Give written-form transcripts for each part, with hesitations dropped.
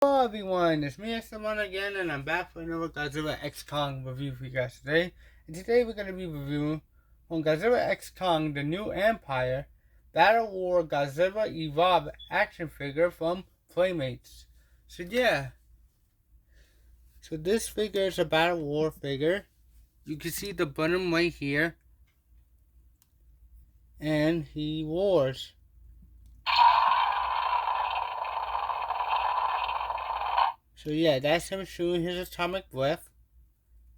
Hello everyone, it's me Simon again, and I'm back for another Godzilla X Kong review for you guys today. And today we're going to be reviewing on Godzilla X Kong, the New Empire, Battle Roar Godzilla Evolved action figure from Playmates. So this figure is a Battle Roar figure. You can see the button right here, and he roars. So that's him shooting his atomic breath.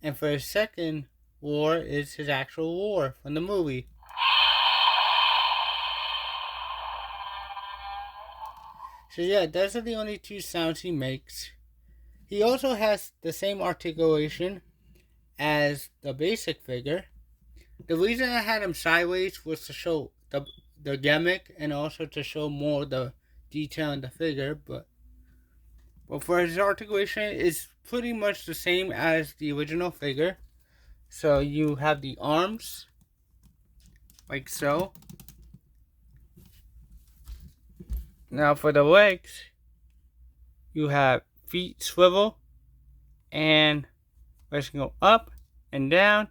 And for his second roar is his actual roar from the movie. So those are the only two sounds he makes. He also has the same articulation as the basic figure. The reason I had him sideways was to show the gimmick and also to show more the detail in the figure, but for his articulation, it's pretty much the same as the original figure. So you have the arms, like so. Now for the legs, you have feet swivel, and legs can go up and down,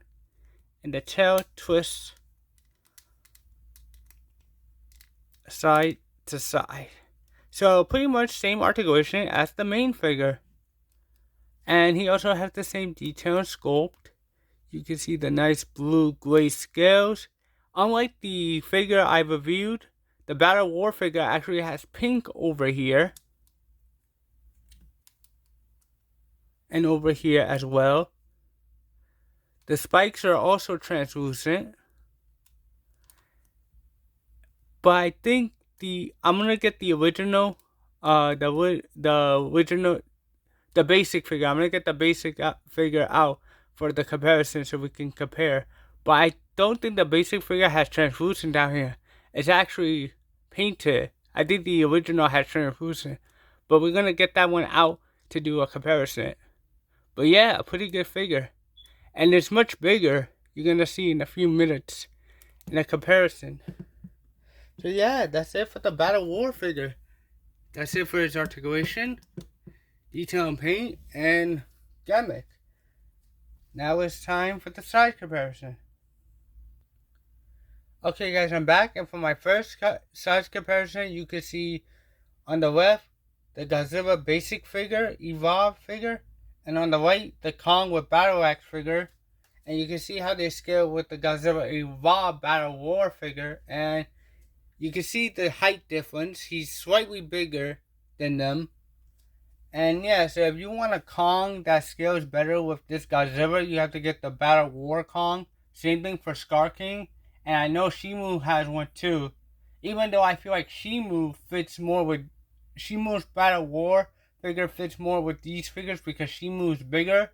and the tail twists side to side. So pretty much same articulation as the main figure. And he also has the same detail and sculpt. You can see the nice blue-gray scales. Unlike the figure I reviewed, the Battle Roar figure actually has pink over here. And over here as well. The spikes are also translucent. But I think I'm gonna get the original, the basic figure. I'm gonna get the basic figure out for the comparison so we can compare. But I don't think the basic figure has translucent down here. It's actually painted. I think the original has translucent. But we're gonna get that one out to do a comparison. But a pretty good figure. And it's much bigger. You're gonna see in a few minutes in a comparison. So that's it for the Battle Roar figure. That's it for his articulation, detail and paint, and gimmick. Now it's time for the size comparison. Okay guys, I'm back, and for my first size comparison, you can see on the left, the Godzilla basic figure, Evolved figure, and on the right, the Kong with Battle Axe figure. And you can see how they scale with the Godzilla Evolved Battle Roar figure, and you can see the height difference. He's slightly bigger than them. And so if you want a Kong that scales better with this Godzilla, you have to get the Battle Roar Kong. Same thing for Scar King. And I know Shimu has one too. Even though I feel like Shimu's Battle Roar figure fits more with these figures because Shimu's bigger.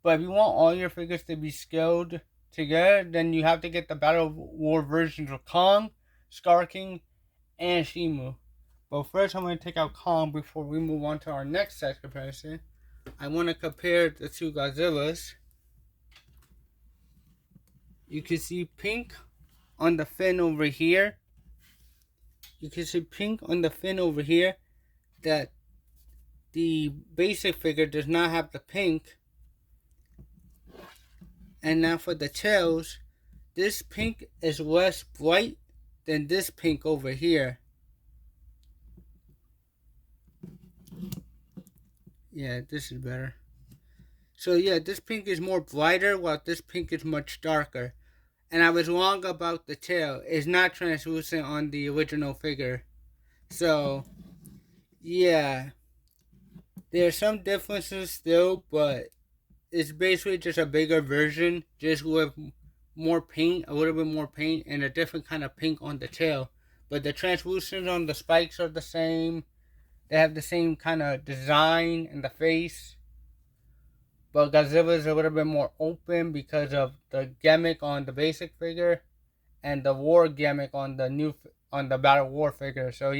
But if you want all your figures to be scaled together, then you have to get the Battle Roar versions of Kong, Scar King, and Shimu. But first I'm going to take out Kong before we move on to our next size comparison. I want to compare the two Godzillas. You can see pink on the fin over here. You can see pink on the fin over here. That the basic figure does not have the pink. And now for the tails, this pink is less bright than this pink over here. This is better. So this pink is more brighter while this pink is much darker. And I was wrong about the tail. It's not translucent on the original figure. So there are some differences still, but it's basically just a bigger version, just with more paint, a little bit more paint, and a different kind of pink on the tail. But the translucence on the spikes are the same. They have the same kind of design in the face. But Godzilla is a little bit more open because of the gimmick on the basic figure and the war gimmick on the Battle Roar figure. So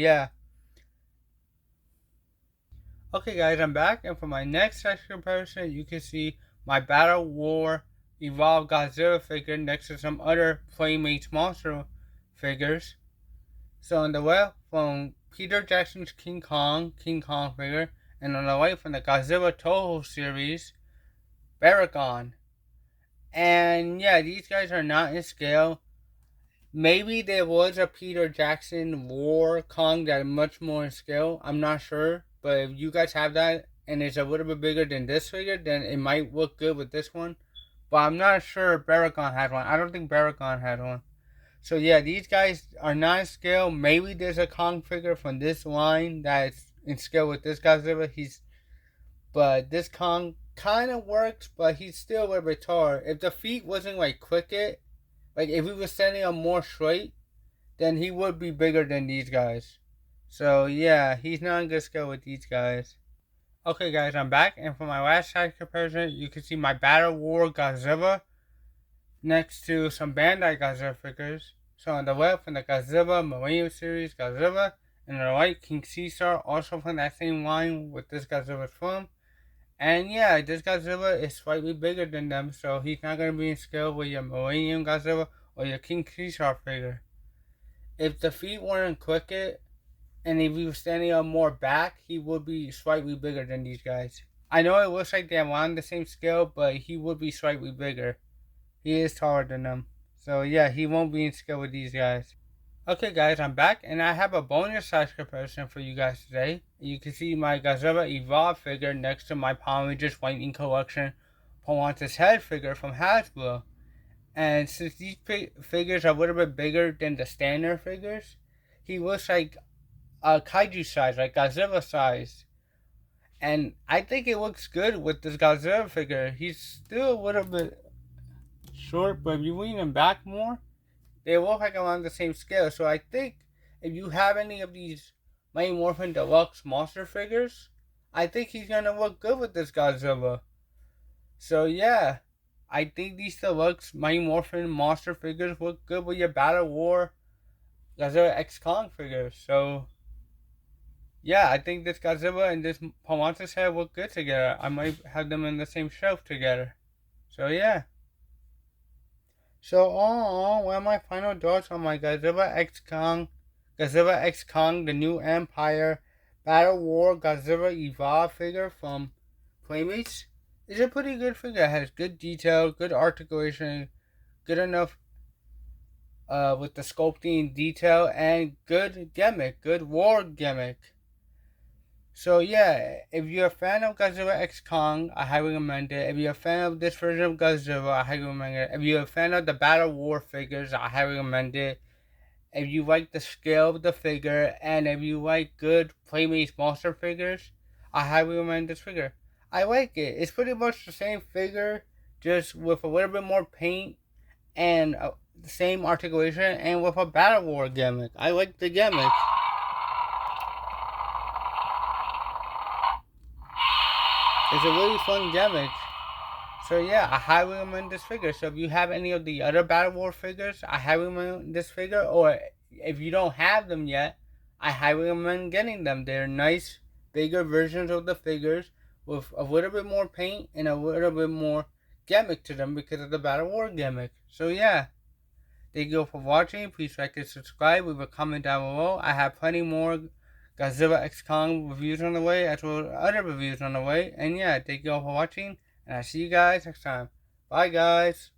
Okay guys, I'm back, and for my next size comparison, you can see my Battle Roar Evolved Godzilla figure next to some other Playmates monster figures. So on the left, from Peter Jackson's King Kong figure, And on the right from the Godzilla Toho series, Baragon. And yeah, these guys are not in scale. Maybe there was a Peter Jackson War Kong that is much more in scale. I'm not sure. But if you guys have that and it's a little bit bigger than this figure, then it might look good with this one. But I'm not sure if Baragon had one. I don't think Baragon had one. So yeah, these guys are not in scale. Maybe there's a Kong figure from this line that's in scale with this Godzilla. But this Kong kind of works, but he's still a little bit taller. If the feet wasn't like crooked, like if he was standing up more straight, then he would be bigger than these guys. So yeah, he's not in good scale with these guys. Okay guys, I'm back, and for my last size comparison, you can see my Battle Roar Godzilla next to some Bandai Godzilla figures. So on the left, from the Godzilla Millennium Series Godzilla, and on the right, King Caesar, also from that same line with this Godzilla's from. And yeah, this Godzilla is slightly bigger than them, so he's not going to be in scale with your Millennium Godzilla or your King Caesar figure. If the feet weren't crooked, and if he was standing up more back, he would be slightly bigger than these guys. I know it looks like they're on the same scale, but he would be slightly bigger. He is taller than them. So yeah, he won't be in scale with these guys. Okay guys, I'm back, and I have a bonus size comparison for you guys today. You can see my Godzilla Evolved figure next to my Power Rangers Lightning Collection Pocahontas head figure from Hasbro. And since these figures are a little bit bigger than the standard figures, he looks like a kaiju size, like Godzilla size. And I think it looks good with this Godzilla figure. He's still a little bit short, but if you lean him back more, they look like around the same scale. So I think if you have any of these Mighty Morphin Deluxe monster figures, I think he's gonna look good with this Godzilla. So yeah, I think these deluxe Mighty Morphin monster figures look good with your Battle War Godzilla X Kong figures. So yeah, I think this Godzilla and this Pocahontas head look good together. I might have them in the same shelf together. So yeah. So all, what are my final thoughts on my Godzilla X Kong, the New Empire, Battle Roar Godzilla Evolved figure from Playmates? It's a pretty good figure. It has good detail, good articulation, good enough with the sculpting detail, and good gimmick, good war gimmick. So yeah, if you're a fan of Godzilla X Kong, I highly recommend it. If you're a fan of this version of Godzilla, I highly recommend it. If you're a fan of the Battle War figures, I highly recommend it. If you like the scale of the figure, and if you like good Playmates monster figures, I highly recommend this figure. I like it. It's pretty much the same figure, just with a little bit more paint and the same articulation, and with a Battle War gimmick. I like the gimmick. It's a really fun gimmick. So yeah, I highly recommend this figure. So if you have any of the other Battle War figures, I highly recommend this figure. Or if you don't have them yet, I highly recommend getting them. They're nice, bigger versions of the figures with a little bit more paint and a little bit more gimmick to them because of the Battle War gimmick. So yeah, thank you for watching. Please like and subscribe. Leave a comment down below. I have plenty more Godzilla X Kong reviews on the way, as well as other reviews on the way. And yeah, thank you all for watching, and I'll see you guys next time. Bye, guys.